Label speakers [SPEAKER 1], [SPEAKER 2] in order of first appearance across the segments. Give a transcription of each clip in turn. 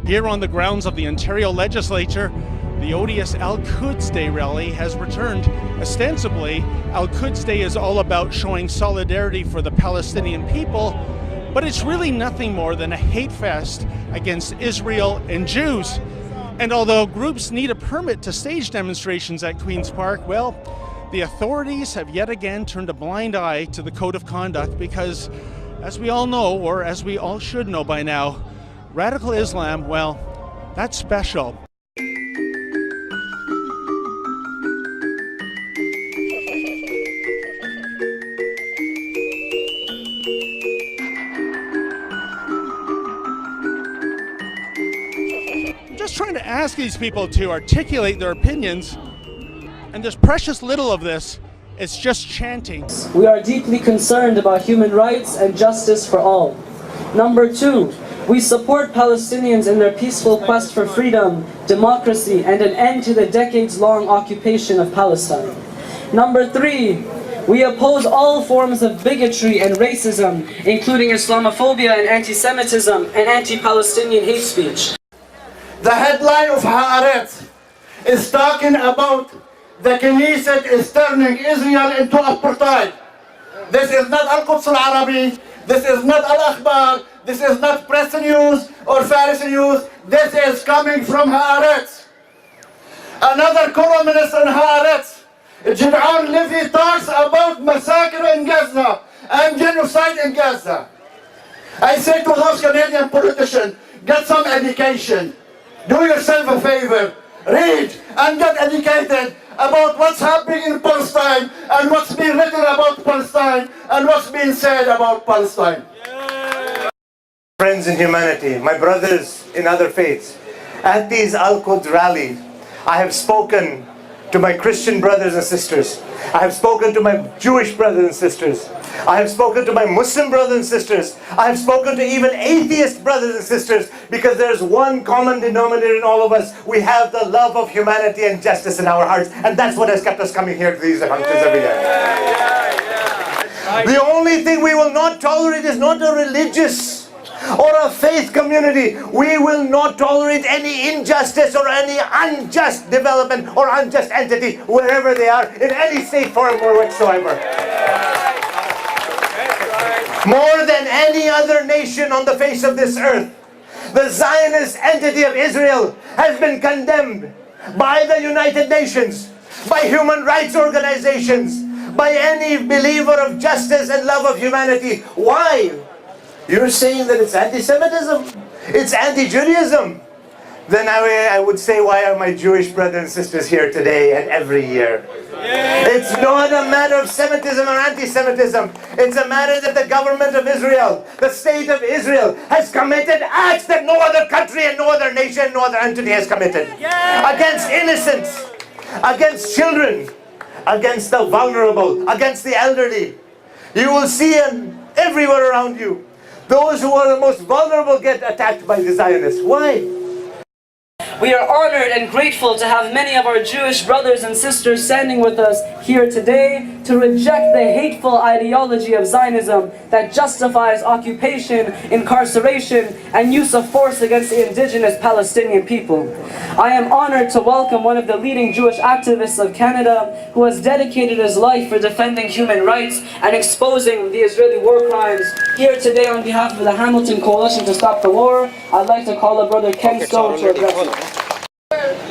[SPEAKER 1] Here on the grounds of the Ontario Legislature, the odious Quds Day rally has returned. Ostensibly, Quds Day is all about showing solidarity for the Palestinian people, but it's really nothing more than a hate fest against Israel and Jews. And although groups need a permit to stage demonstrations at Queen's Park, well, the authorities have yet again turned a blind eye to the code of conduct because, as we all know, or as we all should know by now, radical Islam, well, that's special. I'm just trying to ask these people to articulate their opinions, and there's precious little of this. It's just chanting.
[SPEAKER 2] We are deeply concerned about human rights and justice for all. Number 2, we support Palestinians in their peaceful quest for freedom, democracy, and an end to the decades-long occupation of Palestine. Number 3, we oppose all forms of bigotry and racism, including Islamophobia and anti-Semitism and anti-Palestinian hate speech.
[SPEAKER 3] The headline of Haaretz is talking about the Knesset is turning Israel into apartheid. This is not Al-Quds Al-Arabi, this is not Al-Akhbar, this is not Press News or Faris News, this is coming from Haaretz. Another columnist in Haaretz, Gid'on Levy, talks about massacre in Gaza and genocide in Gaza. I say to those Canadian politicians, get some education. Do yourself a favor, read and get educated about what's happening in Palestine and what's being written about Palestine and what's being said about Palestine.
[SPEAKER 4] Friends in humanity, my brothers in other faiths, at these Al-Quds rallies, I have spoken to my Christian brothers and sisters. I have spoken to my Jewish brothers and sisters. I have spoken to my Muslim brothers and sisters. I have spoken to even atheist brothers and sisters, because there's one common denominator in all of us. We have the love of humanity and justice in our hearts, and that's what has kept us coming here to these functions every year. The only thing we will not tolerate is not a religious or a faith community. We will not tolerate any injustice or any unjust development or unjust entity, wherever they are, in any state, form, or whatsoever. More than any other nation on the face of this earth, the Zionist entity of Israel has been condemned by the United Nations, by human rights organizations, by any believer of justice and love of humanity. Why? You're saying that it's anti-Semitism, it's anti-Judaism. Then I would say, why are my Jewish brothers and sisters here today and every year? It's not a matter of Semitism or anti-Semitism. It's a matter that the government of Israel, the state of Israel, has committed acts that no other country and no other nation, no other entity has committed. Against innocents, against children, against the vulnerable, against the elderly. You will see everywhere around you, those who are the most vulnerable get attacked by the Zionists. Why?
[SPEAKER 2] We are honored and grateful to have many of our Jewish brothers and sisters standing with us here today to reject the hateful ideology of Zionism that justifies occupation, incarceration, and use of force against the indigenous Palestinian people. I am honored to welcome one of the leading Jewish activists of Canada, who has dedicated his life for defending human rights and exposing the Israeli war crimes. Here today on behalf of the Hamilton Coalition to Stop the War, I'd like to call up Brother Ken Stone to address us.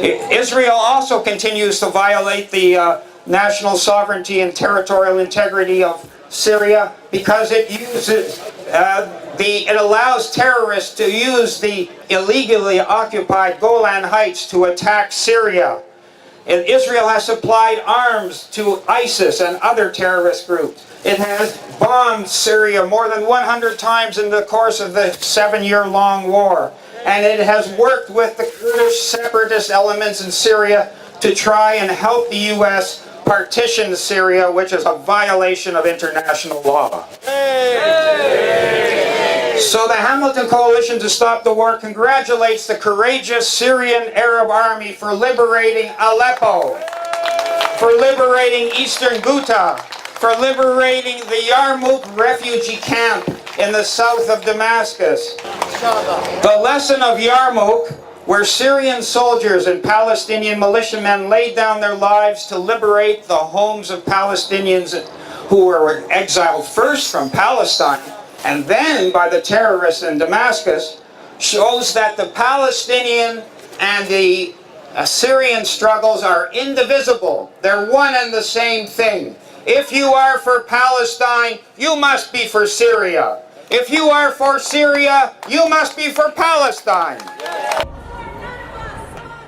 [SPEAKER 5] Israel also continues to violate the national sovereignty and territorial integrity of Syria because it uses it allows terrorists to use the illegally occupied Golan Heights to attack Syria. And Israel has supplied arms to ISIS and other terrorist groups. It has bombed Syria more than 100 times in the course of the 7-year-long war. And it has worked with the Kurdish separatist elements in Syria to try and help the U.S. partition Syria, which is a violation of international law. So the Hamilton Coalition to Stop the War congratulates the courageous Syrian Arab Army for liberating Aleppo, for liberating eastern Ghouta, for liberating the Yarmouk refugee camp, in the south of Damascus. The lesson of Yarmouk, where Syrian soldiers and Palestinian militiamen laid down their lives to liberate the homes of Palestinians who were exiled first from Palestine and then by the terrorists in Damascus, shows that the Palestinian and the Syrian struggles are indivisible. They're one and the same thing. If you are for Palestine, you must be for Syria. If you are for Syria, you must be for Palestine.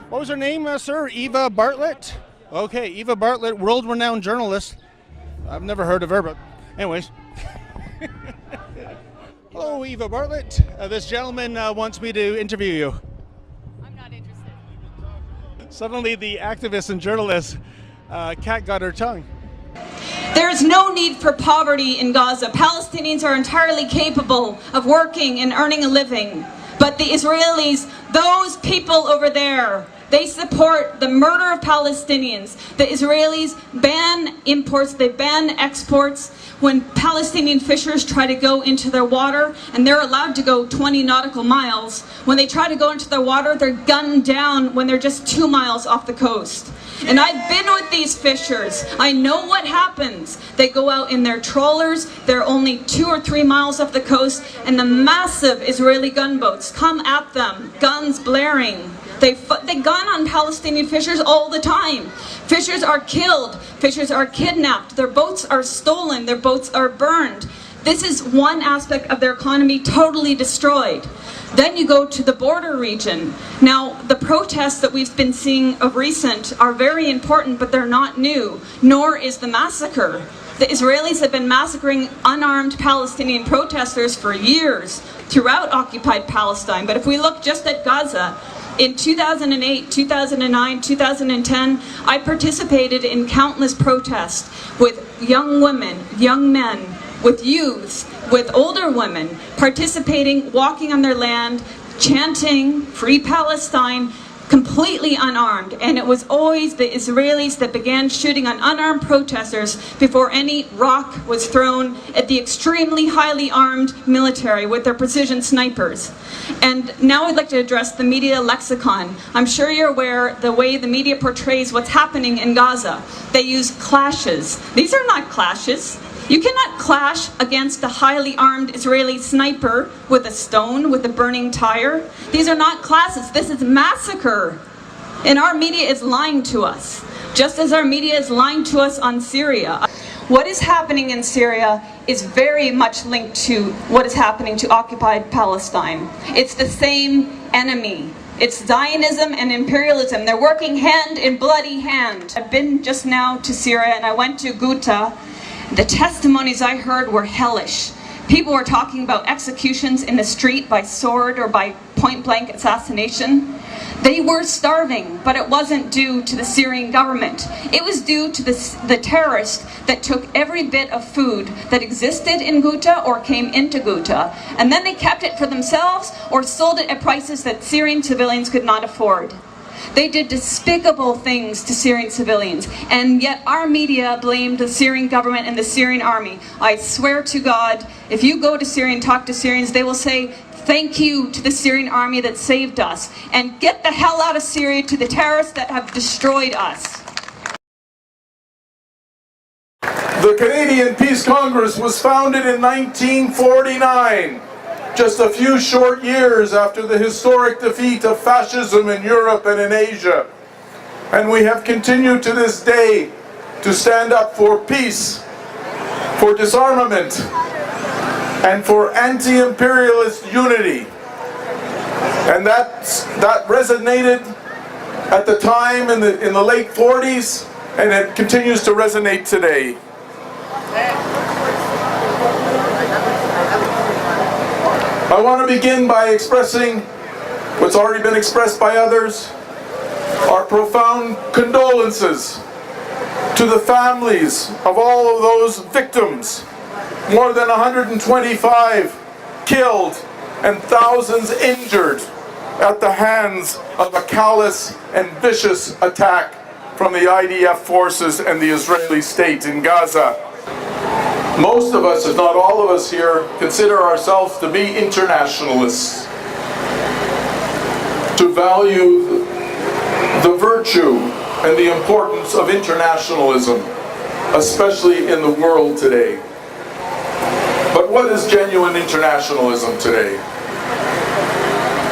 [SPEAKER 1] What was her name, sir? Eva Bartlett? Okay, Eva Bartlett, world-renowned journalist. I've never heard of her, but anyways. Hello, Eva Bartlett. This gentleman wants me to interview you.
[SPEAKER 6] I'm not interested.
[SPEAKER 1] Suddenly the activist and journalist cat got her tongue.
[SPEAKER 6] There is no need for poverty in Gaza. Palestinians are entirely capable of working and earning a living. But the Israelis, those people over there, they support the murder of Palestinians. The Israelis ban imports, they ban exports. When Palestinian fishers try to go into their water, and they're allowed to go 20 nautical miles, when they try to go into their water, they're gunned down when they're just 2 miles off the coast. And I've been with these fishers. I know what happens. They go out in their trawlers, they're only 2 or 3 miles off the coast, and the massive Israeli gunboats come at them, guns blaring. They gun on Palestinian fishers all the time. Fishers are killed, fishers are kidnapped, their boats are stolen, their boats are burned. This is one aspect of their economy totally destroyed. Then you go to the border region. Now, the protests that we've been seeing of recent are very important, but they're not new, nor is the massacre. The Israelis have been massacring unarmed Palestinian protesters for years throughout occupied Palestine. But if we look just at Gaza, in 2008, 2009, 2010, I participated in countless protests with young women, young men, with youths, with older women, participating, walking on their land, chanting, Free Palestine, completely unarmed. And it was always the Israelis that began shooting on unarmed protesters before any rock was thrown at the extremely highly armed military with their precision snipers. And now I'd like to address the media lexicon. I'm sure you're aware the way the media portrays what's happening in Gaza. They use clashes. These are not clashes. You cannot clash against a highly armed Israeli sniper with a stone, with a burning tire. These are not clashes. This is massacre. And our media is lying to us, just as our media is lying to us on Syria. What is happening in Syria is very much linked to what is happening to occupied Palestine. It's the same enemy. It's Zionism and imperialism. They're working hand in bloody hand. I've been just now to Syria and I went to Ghouta. The testimonies I heard were hellish. People were talking about executions in the street by sword or by point-blank assassination. They were starving, but it wasn't due to the Syrian government. It was due to the terrorists that took every bit of food that existed in Ghouta or came into Ghouta, and then they kept it for themselves or sold it at prices that Syrian civilians could not afford. They did despicable things to Syrian civilians, and yet our media blamed the Syrian government and the Syrian army. I swear to God, if you go to Syria and talk to Syrians, they will say, thank you to the Syrian army that saved us, and get the hell out of Syria to the terrorists that have destroyed us.
[SPEAKER 7] The Canadian Peace Congress was founded in 1949. Just a few short years after the historic defeat of fascism in Europe and in Asia. And we have continued to this day to stand up for peace, for disarmament, and for anti-imperialist unity. And that resonated at the time in the late 40s, and it continues to resonate today. I want to begin by expressing what's already been expressed by others, our profound condolences to the families of all of those victims, more than 125 killed and thousands injured at the hands of a callous and vicious attack from the IDF forces and the Israeli state in Gaza. Most of us, if not all of us here, consider ourselves to be internationalists, to value the virtue and the importance of internationalism, especially in the world today. But what is genuine internationalism today?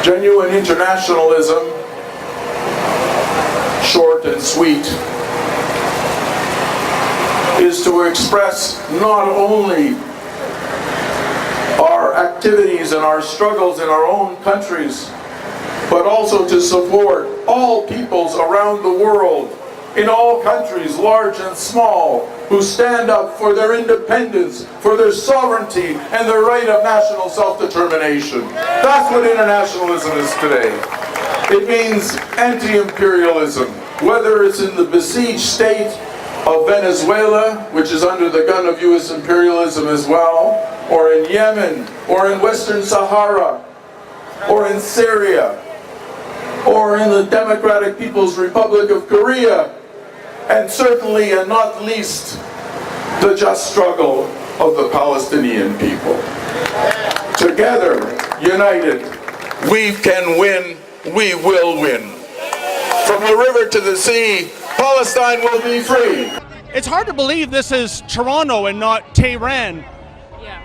[SPEAKER 7] Genuine internationalism, short and sweet, is to express not only our activities and our struggles in our own countries, but also to support all peoples around the world, in all countries, large and small, who stand up for their independence, for their sovereignty, and their right of national self-determination. That's what internationalism is today. It means anti-imperialism, whether it's in the besieged state of Venezuela, which is under the gun of US imperialism as well, or in Yemen, or in Western Sahara, or in Syria, or in the Democratic People's Republic of Korea, and certainly and not least, the just struggle of the Palestinian people. Together, united, we can win, we will win. From the river to the sea, Palestine will be free.
[SPEAKER 1] It's hard to believe this is Toronto and not Tehran.
[SPEAKER 8] Yeah,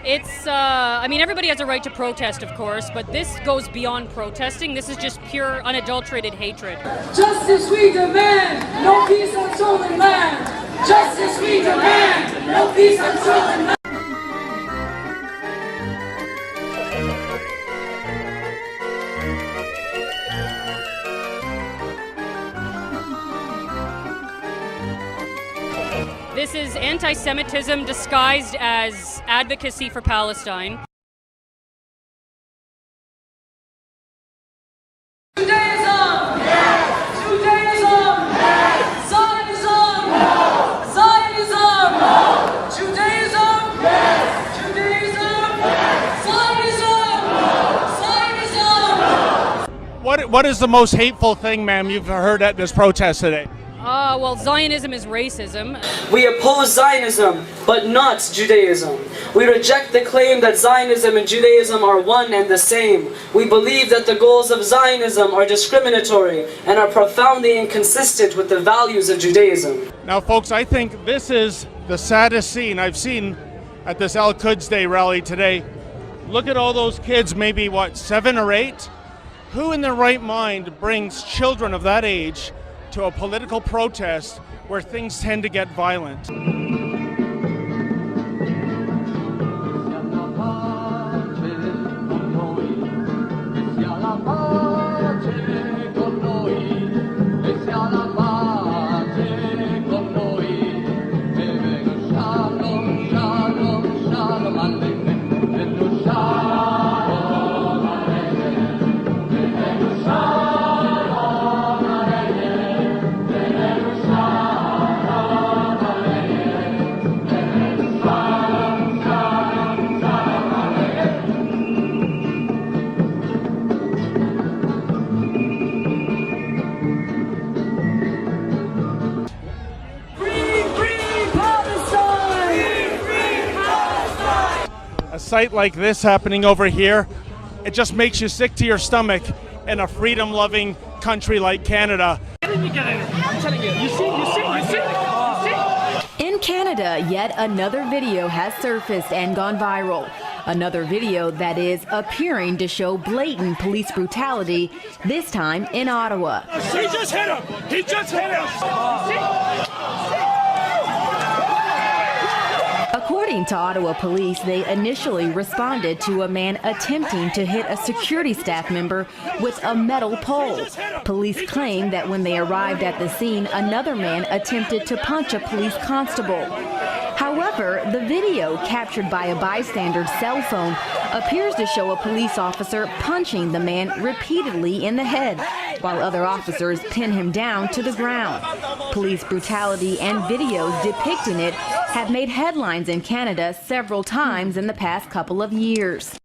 [SPEAKER 8] it's, I mean, everybody has a right to protest, of course, but this goes beyond protesting. This is just pure, unadulterated hatred.
[SPEAKER 2] Justice we demand, no peace on stolen land. Justice we demand, no peace on stolen land.
[SPEAKER 8] This is anti-Semitism disguised as advocacy for Palestine.
[SPEAKER 2] Judaism! Yes! Judaism! Yes! Zionism! No! Zionism! No! Judaism! Yes! Judaism! Yes! Zionism! No! Zionism! No!
[SPEAKER 1] What is the most hateful thing, ma'am, you've heard at this protest today?
[SPEAKER 8] Well, Zionism is racism.
[SPEAKER 2] We oppose Zionism, but not Judaism. We reject the claim that Zionism and Judaism are one and the same. We believe that the goals of Zionism are discriminatory and are profoundly inconsistent with the values of Judaism.
[SPEAKER 1] Now, folks, I think this is the saddest scene I've seen at this Quds Day rally today. Look at all those kids, maybe, what, 7 or 8? Who in their right mind brings children of that age to a political protest where things tend to get violent? A sight like this happening over here, it just makes you sick to your stomach in a freedom-loving country like Canada.
[SPEAKER 9] In Canada, yet another video has surfaced and gone viral. Another video that is appearing to show blatant police brutality, this time in Ottawa.
[SPEAKER 10] He just hit him! He just hit him!
[SPEAKER 9] According to Ottawa police, they initially responded to a man attempting to hit a security staff member with a metal pole. Police claim that when they arrived at the scene, another man attempted to punch a police constable. However, the video, captured by a bystander's cell phone, appears to show a police officer punching the man repeatedly in the head, while other officers pin him down to the ground. Police brutality and videos depicting it have made headlines in Canada several times in the past couple of years.